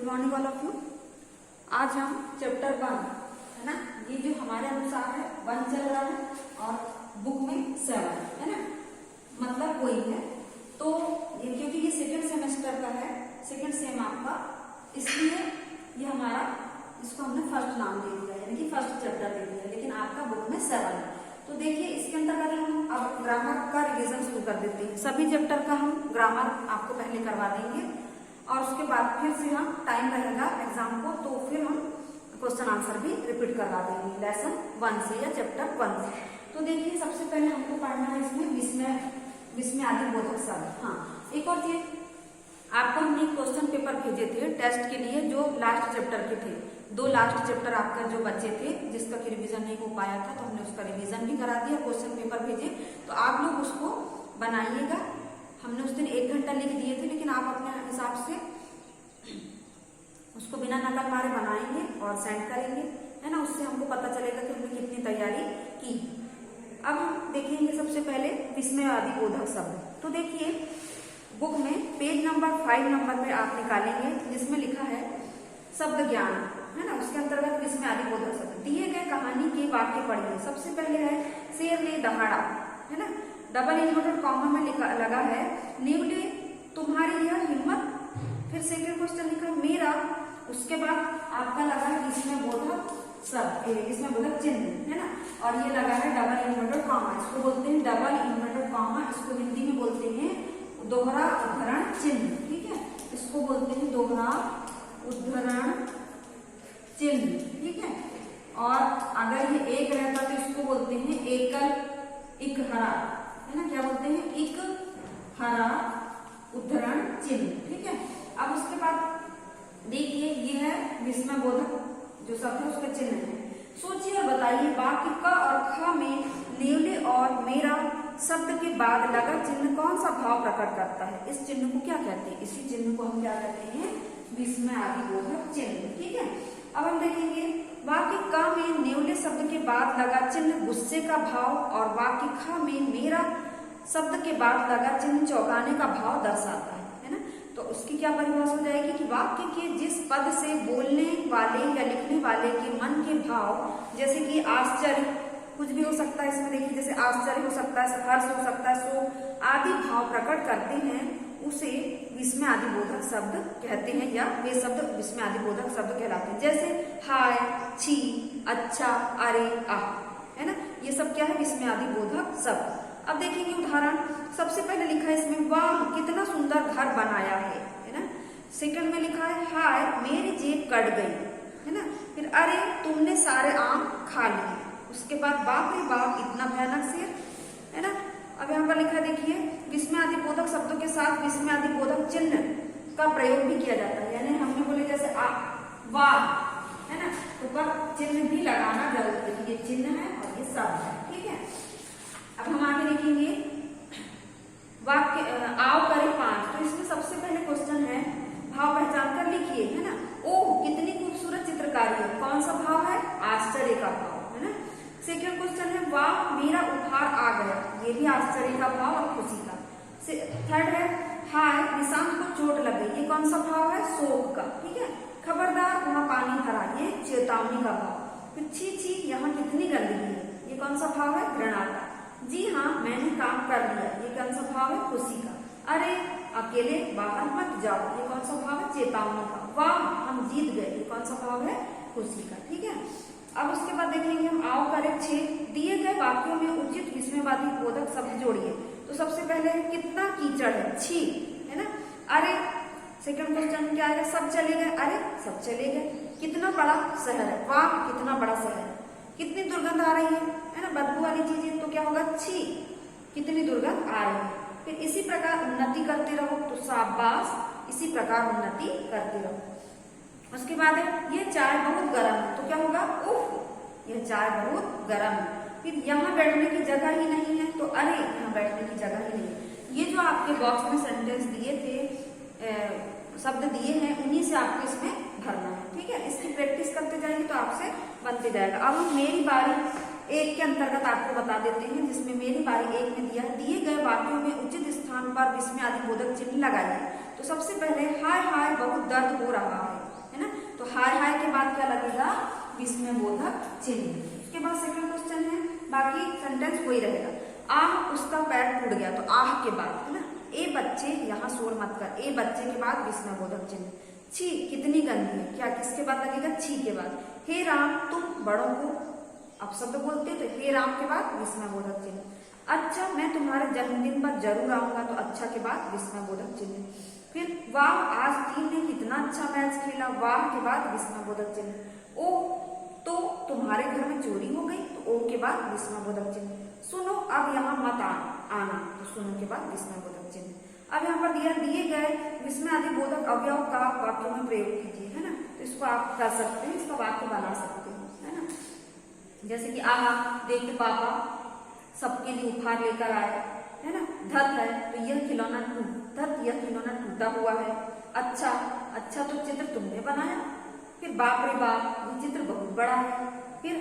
Morning all of you. आज हम chapter 1 है ना, ये जो हमारे अनुसार है 1 चल रहा है और बुक में 7 है ना, मतलब वही है। तो ये क्योंकि ये सेकंड सेमेस्टर का है, सेकंड सेम आपका, इसलिए ये हमारा इसको हमने फर्स्ट नाम दे दिया, यानी कि फर्स्ट चैप्टर दे दिया, लेकिन आपका बुक में 7 है। तो देखिए इसके अंतर्गत हम अब ग्रामर का रिवीजन शुरू कर देते हैं। सभी चैप्टर का हम ग्रामर आपको पहले करवा देंगे और उसके बाद फिर से हम टाइम रहेगा एग्जाम को, तो फिर हम क्वेश्चन आंसर भी रिपीट करवा देंगे लेसन 1 से या चैप्टर 1 से। तो देखिए सबसे पहले हमको पढ़ना है इसमें विस्मय आदि बोधक शब्द। हाँ, एक और चीज, आपको हमने क्वेश्चन पेपर भेजे थे टेस्ट के लिए जो लास्ट चैप्टर के थे। 2 लास्ट चैप्टर आपका जो बच्चे थे जिसका कि रिवीजन नहीं हो पाया था, तो हमने उसका रिवीजन भी करा दिया, क्वेश्चन पेपर भेजे। तो आप लोग उसको बनाइएगा। हमने उस दिन 1 घंटा लिख दिए थे, लेकिन आप अपने हिसाब से उसको बिना नकल मारे बनाएंगे और सेंड करेंगे, है ना। उससे हमको पता चलेगा कि हमने कितनी तैयारी की। अब हम देखेंगे सबसे पहले विस्मयवादी बोधक शब्द। तो देखिए बुक में पेज नंबर 5 नंबर पे आप निकालेंगे, जिसमें लिखा है शब्द ज्ञान, है ना। उसके अंतर्गत विस्मयवादी बोधक शब्द दिए गए कहानी के वाक्य पढ़िए। सबसे पहले है शेर ने दहाड़ा, है ना, डबल इन्वर्टेड कॉमा में लगा है नेवले तुम्हारी यह हिम्मत। फिर सेकंड क्वेश्चन लिखा मेरा, उसके बाद आपका लगा है इसमें बोधक शब्द, इसमें बोधक चिन्ह, है ना, और ये लगा है डबल इन्वर्टेड कॉमा। इसको बोलते हैं डबल इन्वर्टेड कॉमा, इसको हिंदी में बोलते हैं दोहरा उद्धरण चिन्ह, ठीक है। इसको बोलते हैं दोहरा उद्धरण चिन्ह, ठीक है। और अगर ये एक रहता तो इसको बोलते हैं एकल इकहरा, है ना, क्या बोलते हैं, इक हरा उद्धरण चिन्ह, ठीक है। अब उसके बाद देखिए ये है विस्मय बोधक जो शब्द है उसका चिन्ह है। सोचिए और बताइए वाक्य क और ख में नेवले और मेरा शब्द के बाद लगा चिन्ह कौन सा भाव प्रकट करता है। इस चिन्ह को क्या कहते हैं, इसी चिन्ह को हम क्या कहते हैं, विस्मय आदि बोधक चिन्ह, ठीक है। अब हम देखेंगे वाक्य क में नेवले शब्द के बाद लगा चिन्ह गुस्से का भाव और वाक्य ख में मेरा शब्द के बाद लगा चिन्ह चौंकाने का भाव दर्शाता है ना। तो उसकी क्या परिभाषा हो जाएगी कि वाक्य के जिस पद से बोलने वाले या लिखने वाले के मन के भाव, जैसे कि आश्चर्य, कुछ भी हो सकता है इसमें, देखिए जैसे आश्चर्य हो सकता है, हर्ष हो सकता है, शोक आदि भाव प्रकट करते हैं, उसे विस्मय आदि बोधक शब्द कहते हैं, या वे शब्द विस्मय आदि बोधक शब्द कहलाते हैं। जैसे हाय, छी, अच्छा, अरे, आह, है ना, ये सब क्या है, विस्मय आदि बोधक शब्द। अब देखेंगे उदाहरण। सबसे पहले लिखा है इसमें वाह कितना सुंदर घर बनाया है ना। सेकंड में लिखा है हाय मेरी जेब कट गई, है ना। फिर अरे तुमने सारे आम खा लिए। उसके बाद बाप रे बाप इतना भयानक शेर, है ना। अब यहाँ पर लिखा देखिए विस्मय आदि बोधक शब्दों के साथ विस्मय आदि बोधक चिन्ह का प्रयोग भी किया जाता है। यानी हमने बोले जैसे वाह, है ना, तो पर चिन्ह भी लगाना जरूरी है। ये चिन्ह है और ये शब्द है, ठीक है। अब हम आगे देखेंगे वाक्य आओ करें 5। तो इसमें सबसे पहले क्वेश्चन है भाव पहचान कर लिखिए, है ना। ओह कितनी खूबसूरत चित्रकारी है, कौन सा भाव है, आश्चर्य का भाव, है ना। सेकंड क्वेश्चन है वाह मेरा उपहार आ गया, ये भी आश्चर्य का भाव और खुशी का। थर्ड है हाय निशांत को चोट लग गई, ये कौन सा भाव है, शोक का, ठीक है। खबरदार वहां पानी भरा, ये चेतावनी का भाव। फिर छी छी यहाँ कितनी गंदगी है, ये कौन सा भाव है, घृणा का। जी हाँ मैंने काम कर लिया, ये कौन सा भाव है, खुशी का। अरे अकेले बाहर मत जाओ, ये कौन सा भाव है, चेतावनी का। वाह हम जीत गए, ये कौन सा भाव है, खुशी का, ठीक है। अब उसके बाद देखेंगे हम आओ करें 6। दिए गए वाक्यों में उचित विस्मयवादी बोधक शब्द जोड़िए। तो सबसे पहले कितना कीचड़ है, छी, है ना। अरे सेकंड क्वेश्चन क्या है, सब चले गए, अरे सब चले गए। कितना बड़ा शहर है, वाह कितना बड़ा शहर है। कितनी दुर्गंध आ रही है ना, बदबू वाली चीजें, तो क्या होगा, छी, कितनी दुर्गंध आ रही है। फिर इसी प्रकार उन्नति करते रहो, तो शाबाश, इसी प्रकार उन्नति करते रहो। उसके बाद है ये चाय बहुत गर्म है, तो क्या होगा, उफ यह चाय बहुत गर्म है। फिर यहाँ बैठने की जगह ही नहीं है, तो अरे यहाँ बैठने की जगह ही नहीं है। ये जो आपके बॉक्स में सेंटेंस दिए थे, शब्द दिए हैं, उन्हीं से आपको इसमें भरना है, ठीक है। इसकी प्रैक्टिस करते जाएंगे तो आपसे बनते जाएगा। अब हम मेरी बारी 1 के अंतर्गत आपको बता देते हैं, जिसमें मेरी बारी 1 में दिया दिए गए वाक्यों में उचित स्थान पर विस्मय आदि बोधक चिन्ह लगाइए। तो सबसे पहले हाय हाय बहुत दर्द हो रहा है, तो हाय हाय के बाद क्या लगेगा, विस्मयबोधक चिन्ह। उसके बाद सेकंड क्वेश्चन है, बाकी सेंटेंस वही रहेगा। आह उसका पैर टूट गया, तो आह के बाद है ना, ए बच्चे, यहाँ शोर मत कर, ए बच्चे के बाद विस्मयबोधक चिन्ह। छी कितनी गंदी है, क्या किसके बाद लगेगा, छी के बाद। हे राम तुम बड़ों को अपशब्द बोलते, तो हे राम के बाद विस्मयबोधक चिन्ह। अच्छा मैं तुम्हारे जन्मदिन पर जरूर आऊंगा, तो अच्छा के बाद विस्मयबोधक चिन्ह। फिर वाह आज टीम ने कितना अच्छा मैच खेला, वाह के बाद विस्मयबोधक चिन्ह। ओ तो तुम्हारे घर में चोरी हो गई, तो ओ के बाद विस्मयबोधक चिन्ह। सुनो अब यहाँ मत आना, तो सुनो के बाद विस्मयबोधक चिन्ह। अब यहाँ पर दिए गए विस्मय आदि बोधक अवयव का वाक्यों में प्रयोग कीजिए, है ना। तो इसको आप कर सकते हैं, इसका वाक्य बना सकते हैं, है ना। जैसे कि आहा देखते पापा सबके लिए उपहार लेकर आए, है ना। धत है तो यह खिलौना टूटा हुआ है। अच्छा तो चित्र तुमने बनाया। फिर बाप रे बाप ये चित्र बहुत बड़ा है। फिर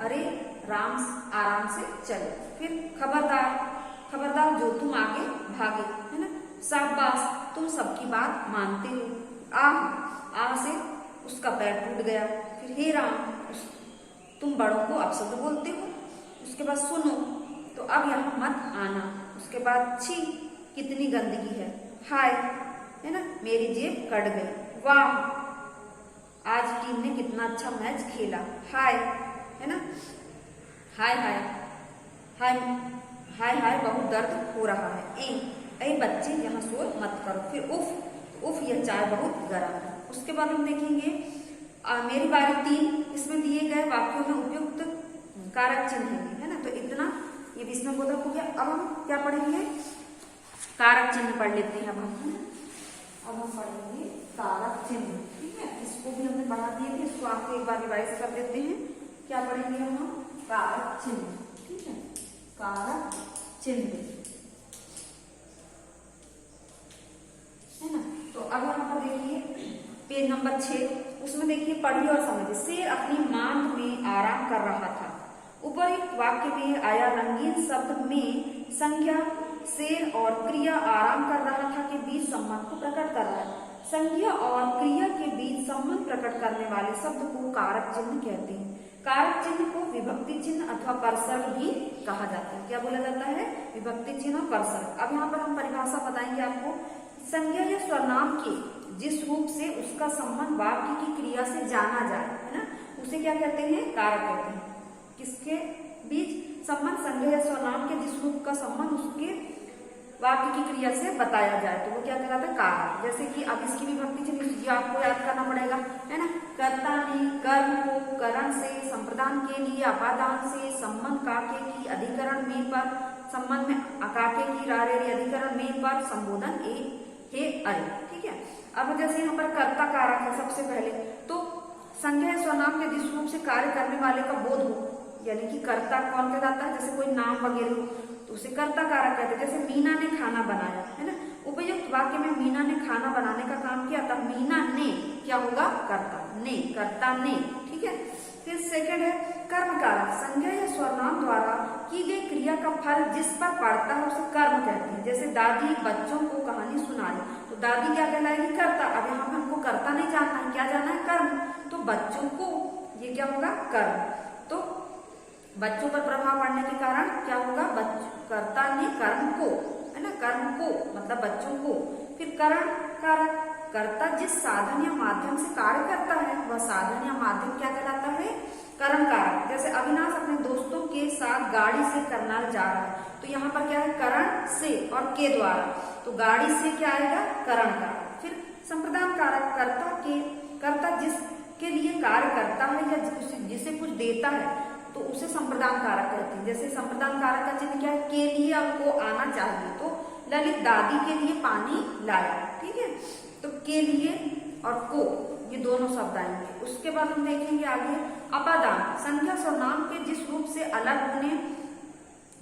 अरे राम आराम से चलो। फिर खबरदार जो तुम आगे भागे, है ना। शाबाश तुम सबकी बात मानते हो। आह से उसका पैर टूट गया। फिर हे राम तुम बड़ों को अपशब्द बोलते हो। उसके बाद सुनो, तो अब यहाँ मत आना। उसके बाद छी कितनी गंदगी है। हाय है ना, मेरी जेब कट गई। वाह आज टीम ने कितना अच्छा मैच खेला। हाय है ना, हाय बहुत दर्द हो रहा है। ए बच्चे यहाँ शोर मत करो। फिर उफ यह चाय बहुत गर्म है। उसके बाद हम देखेंगे मेरी बारी 3, इसमें दिए गए वाक्यों में उपयुक्त कारक चिन्ह है ना। तो इतना ये विस्मयबोधक हो गया। अब हम क्या पढ़ेंगे, कारक चिन्ह पढ़ लेते हैं। अब हम पढ़ेंगे कारक चिन्ह, ठीक है। इसको भी हमने पढ़ा दिए थे, इसको आपको एक बार रिवाइज कर देते हैं। क्या पढ़ेंगे हम, कारक चिन्ह, ठीक है। कारक चिन्ह है ना। तो अब यहाँ पर देखिए पेज नंबर 6, उसमें देखिए पढ़िए और समझिए। शेर अपनी मांद में आराम कर रहा था। उपयुक्त वाक्य में आया रंगीन शब्द में संज्ञा शेर और क्रिया आराम कर रहा था के बीच संबंध को प्रकट कर रहा है। संज्ञा और क्रिया के बीच संबंध प्रकट करने वाले शब्द को कारक चिन्ह कहते हैं। कारक चिन्ह को विभक्ति चिन्ह अथवा परसर्ग भी कहा जाता है। क्या बोला जाता है, विभक्ति चिन्ह और परसर्ग। अब यहाँ पर हम परिभाषा बताएंगे आपको। संज्ञा या स्वनाम के जिस रूप से उसका संबंध वाक्य की क्रिया से जाना जाए, है ना, उसे क्या कहते हैं, कारक कहते हैं। किसके बीच संबंध, संज्ञा या स्वनाम के जिस रूप का संबंध उसके वाक्य की क्रिया से बताया जाए, तो वो क्या कहलाता है, कारक। जैसे कि अब इसकी विभक्ति चिन्ह आपको याद करना पड़ेगा, है ना। कर्ता ने कर्म को करण से, संप्रदान के लिए अपादान से, संबंध काके की अधिकरण में पर, संबंध में अकाके की रारेरी अधिकरण में पर, संबोधन हे अरे, ठीक है। अब जैसे यहाँ पर कर्ता कारक है सबसे पहले, तो संज्ञा या स्वनाम के जिस रूप से कार्य करने वाले का बोध हो, यानी कि कर्ता कौन कहलाता है, जैसे कोई नाम वगैरह हो तो उसे कर्ता कारक कहते हैं। जैसे मीना ने खाना बनाया, है ना। उपयुक्त वाक्य में मीना ने खाना बनाने का काम किया, तब मीना ने क्या होगा, कर्ता ने, ठीक है। फिर सेकंड है कर्म कारक। संज्ञा या स्वनाम द्वारा की गई क्रिया का फल जिस पर पड़ता है उसे कर्म कहते हैं। जैसे दादी बच्चों को कहानी सुना रही, तो दादी क्या कहलाएगी, कर्ता। अब यहाँ पर हमको कर्ता नहीं जानना है, क्या जानना है, कर्म। तो बच्चों को ये क्या होगा, कर्म। तो बच्चों पर प्रभाव पड़ने के कारण क्या होगा, कर्ता ने कर्म को, है ना, कर्म को मतलब बच्चों को। फिर करण कारक। कर्ता जिस साधन या माध्यम से कार्य करता है वह साधन या माध्यम क्या कहलाता है, करण कारक। जैसे अविनाश अपने दोस्तों के साथ गाड़ी से करनाल जा रहा है, तो यहाँ पर क्या है, करण से और के द्वारा, तो गाड़ी से क्या आएगा, करण कारक। फिर संप्रदान कारक। कर्ता जिसके लिए कार्य करता है या जिसे कुछ देता है तो उसे संप्रदान कारक कहते हैं। जैसे संप्रदान कारक का चिन्ह क्या है, के लिए आपको आना चाहिए, तो ललित दादी के लिए पानी लाया, ठीक है। तो के लिए और को ये दोनों शब्द आएंगे। उसके बाद हम देखेंगे आगे अपादान। संज्ञा सर्वनाम के जिस रूप से अलग होने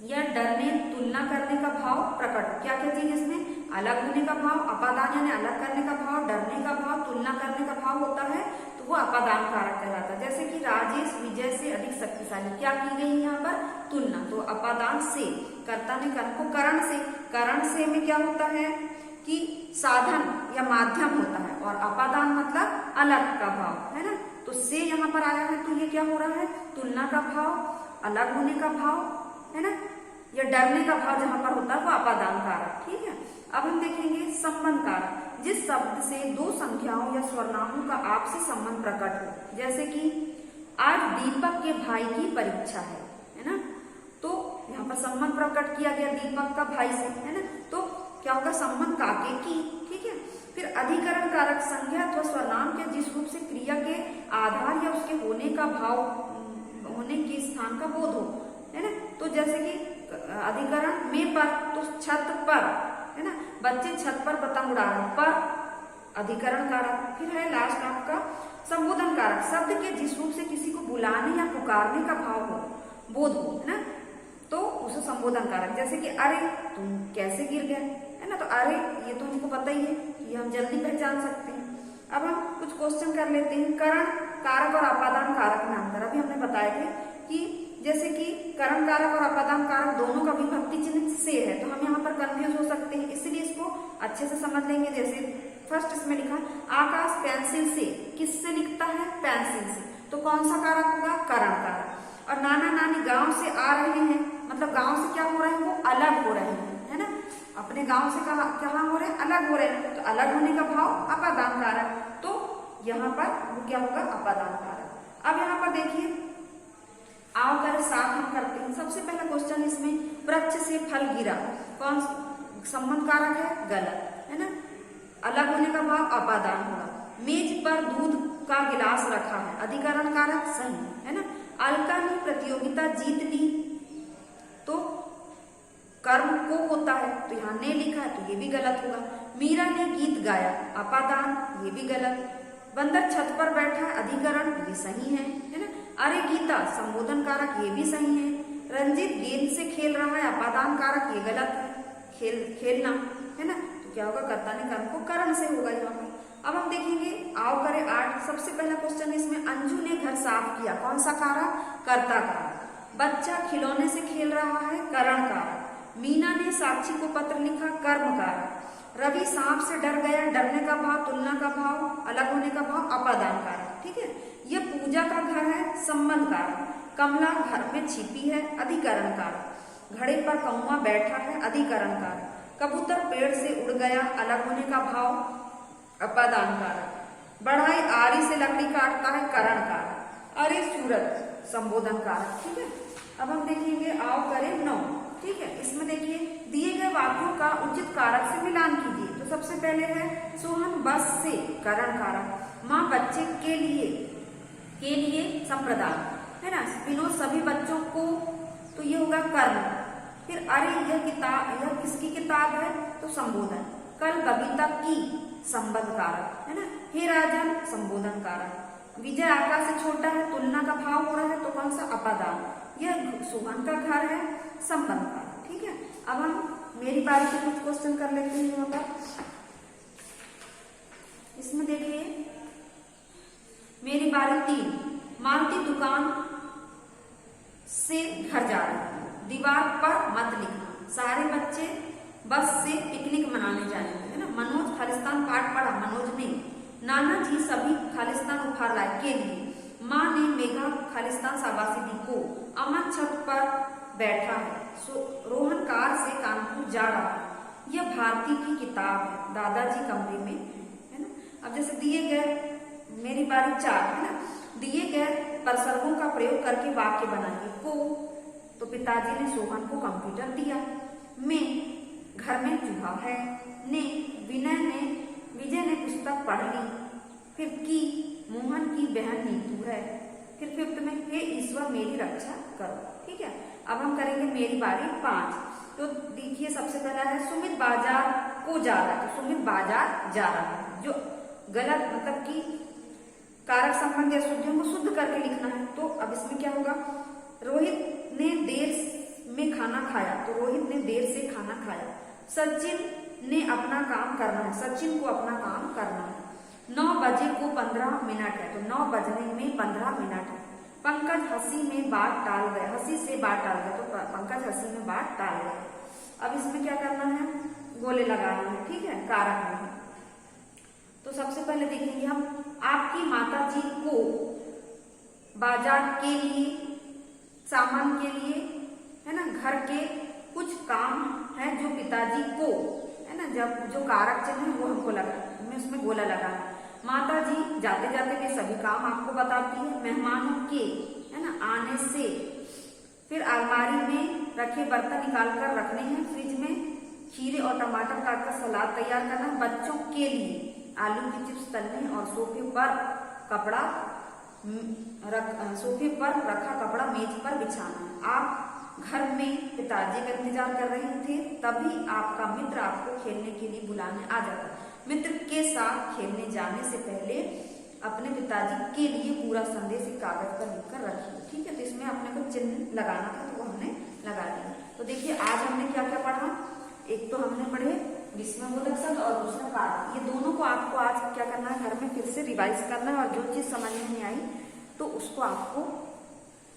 या डरने, तुलना करने का भाव प्रकट। क्या क्या चीज इसमें, अलग होने का भाव, अपादान यानी अलग करने का भाव, डरने का भाव, तुलना करने का भाव होता है, तो वो अपादान कारक कहलाता है। जैसे कि राजेश विजय से अधिक शक्तिशाली, क्या की गई यहाँ पर, तुलना, तो अपादान से। कर्ता ने कर्म को करण से में क्या होता है, कि साधन या माध्यम होता है, और अपादान मतलब अलग का भाव, है ना। तो से यहाँ पर आया है तो ये क्या हो रहा है, तुलना का भाव, अलग होने का भाव, है ना, या डरने का भाव जहां पर होता है वो अपादान कारक। ठीक है, अब हम देखेंगे संबंध कारक, जिस शब्द से दो संख्याओं या स्वर्णामों का आपसी संबंध प्रकट हो, जैसे कि आज दीपक के भाई की परीक्षा है ना, तो यहाँ पर संबंध प्रकट किया गया दीपक का भाई से, है ना, तो क्या होगा, संबंध काके की। ठीक है, फिर अधिकरण कारक, संज्ञा अथवा सर्वनाम के जिस रूप से क्रिया के आधार या उसके होने का भाव, होने के स्थान का बोध हो, है ना, तो जैसे कि अधिकरण में पर, तो छत पर, है ना, बच्चे छत पर पतंग उड़ा रहे हैं, पर अधिकरण कारक। फिर है लास्ट आपका संबोधन कारक, शब्द के जिस रूप से किसी को बुलाने या पुकारने का भाव हो, बोध हो, है ना, तो उसे संबोधन कारक। जैसे कि अरे तुम कैसे गिर गए, है ना, तो अरे ये तो हमको पता ही है, ये हम जल्दी पहचान सकते हैं। अब हम कुछ क्वेश्चन कर लेते हैं। करण कारक और अपादान कारक में अंतर, अभी हमने बताए थे कि जैसे कि करण कारक और अपादान कारक दोनों का विभक्ति चिन्ह से है, तो हम यहाँ पर कंफ्यूज हो सकते हैं, इसलिए इसको अच्छे से समझ लेंगे। जैसे फर्स्ट इसमें लिखा आकाश पेंसिल से, किससे लिखता है, पेंसिल से, तो कौन सा कारक होगा, करण कारक। और नाना नानी गांव से आ रहे हैं, मतलब गांव से क्या हो रहे हैं, वो अलग हो रहे हैं, है ना, अपने गांव से कहाँ हो रहे हैं, अलग हो रहे हैं, तो अलग होने का भाव अपादान कारक, तो यहाँ पर वो क्या होगा, अपादान कारक। अब यहाँ पर देखिए आओ कर साफ हम करते हैं। सबसे पहला क्वेश्चन इसमें, वृक्ष से फल गिरा, कौन संबंध कारक है, गलत, है ना, अलग होने का भाव अपादान होगा। मेज पर दूध का गिलास रखा है, अधिकरण कारक, सही, है ना। अलका ने प्रतियोगिता जीत ली, तो कर्म को होता है, तो यहाँ ने लिखा है तो ये भी गलत होगा। मीरा ने गीत गाया, अपादान, ये भी गलत। बंदर छत पर बैठा, अधिकरण, ये सही है ना। अरे गीता संबोधन कारक, ये भी सही है। रंजित गेंद से खेल रहा है, अपादान कारक, ये गलत है, खेलना, है ना, तो क्या होगा, कर्ता ने कर्म को करण से होगा यहाँ पर। अब हम देखेंगे आओ करें 8। सबसे पहला क्वेश्चन इसमें, अंजू ने घर साफ किया, कौन सा कारक, कर्ता कारक। बच्चा खिलौने से खेल रहा है, करण कारक। मीना ने साक्षी को पत्र लिखा, कर्म कारक। रवि सांप से डर गया, डरने का भाव, तुलना का भाव, अलग होने का भाव, अपादान कारक। ठीक है, यह पूजा का घर है, संबंध कारक। कमला घर में छिपी है, अधिकरण कारक। घड़े पर कौवा बैठा है, अधिकरण कारक। कबूतर पेड़ से उड़ गया, अलग होने का भाव, अपादान कारक। बढ़ाई आरी से लकड़ी काटता है, करण कारक। अरे सूरज संबोधन कारक। ठीक है, अब हम देखेंगे आओ करें 9। ठीक है, इसमें देखिए दिए गए वाक्यों का उचित कारक से मिलान कीजिए। तो सबसे पहले है सोहन बस से, करण कारक। माँ बच्चे के लिए संप्रदाय, है ना, विनोद सभी बच्चों को, तो ये होगा कर्म। फिर अरे यह किताब, यह किसकी किताब है, तो संबोधन। कल बबीता की, संबंध कारक, है ना। हे राजन संबोधन कारक। विजय आकाश से छोटा है, तुलना का भाव हो रहा है, तो कौन सा, अपादान। यह सोहन का घर है, संबंध कारक। ठीक है, अब हम मेरी बारी से कुछ क्वेश्चन कर लेते हैं यहाँ पर। इसमें देखिए मेरी बारी 3। मालती दुकान से घर जा रही है, दीवार पर मत लिखना। सारे बच्चे बस से पिकनिक मनाने जाएंगे, है ना। मनोज खालिस्तान पाठ पढ़ा, मनोज ने। नाना जी सभी खालिस्तान उपहार लाए, के लिए। माँ ने मेघा खालिस्तान शाबाशी दी, को। अमन छत पर बैठा है, रोहन कार से कानपुर जा रहा है। यह भारती की किताब है, दादाजी कमरे में, है ना। अब जैसे दिए गए, मेरी बारी 4, है ना। दिए गए प्रसंगों का प्रयोग करके वाक्य बनाइए। को, तो पिताजी ने सोहन को कंप्यूटर दिया। में, घर में चूहा है। ने, विजय ने पुस्तक पढ़ ली। फिर की, मोहन की बहन नीतू है। फिर 5th में, हे ईश्वर मेरी रक्षा करो। ठीक है, अब हम करेंगे मेरी बारी 5। तो देखिए सबसे पहला है सुमित बाजार को जा रहा है, तो सुमित बाजार जा रहा है, जो गलत, मतलब कि कारक संबंध या शुद्धियों को शुद्ध करके लिखना है। तो अब इसमें क्या होगा, रोहित ने देर में खाना खाया, तो रोहित ने देर से खाना खाया। सचिन ने अपना काम करना है, सचिन को अपना काम करना है। 9 बजे को 15 मिनट है, तो 9 बजने में 15 मिनट है। पंकज हंसी में बात टाल गए, हंसी से बात टाल गए, तो पंकज हंसी में बात टाल गए। अब इसमें क्या करना है, गोले लगाना है, ठीक है, कारक में। तो सबसे पहले देखेंगे हम, आपकी माता जी को बाजार के लिए, सामान के लिए, है ना, घर के कुछ काम है जो पिताजी को, है ना, जब जो कारक चिन्ह है वो हमको लगा, हमें उसमें गोला लगाना। माता जी जाते जाते के सभी काम आपको बताती है, मेहमानों के, है ना, आने से, फिर अलमारी में रखे बर्तन निकाल कर रखने हैं, फ्रिज में खीरे और टमाटर काटकर सलाद तैयार करना, बच्चों के लिए आलू की चिप्स तलने और सोफे पर रखा कपड़ा मेज पर बिछाना। आप घर में पिताजी का इंतजार कर रहे थे, तभी आपका मित्र आपको खेलने के लिए बुलाने आ जाता। मित्र के साथ खेलने जाने से पहले अपने पिताजी के लिए पूरा संदेश एक कागज पर लिखकर रखिए, ठीक है। तो इसमें अपने को चिन्ह लगाना था, तो वो हमने लगा दिया। तो देखिए आज हमने क्या क्या पढ़ा, एक तो हमने पढ़े विस्मयबोधक शब्द और दूसरा कारक। ये दोनों को आपको आज क्या करना है, घर में फिर से रिवाइज करना है, और जो चीज समझ में नहीं आई तो उसको आपको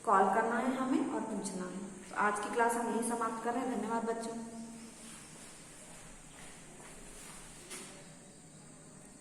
कॉल करना है हमें और पूछना है। तो आज की क्लास हम यही समाप्त कर रहे हैं। धन्यवाद बच्चों।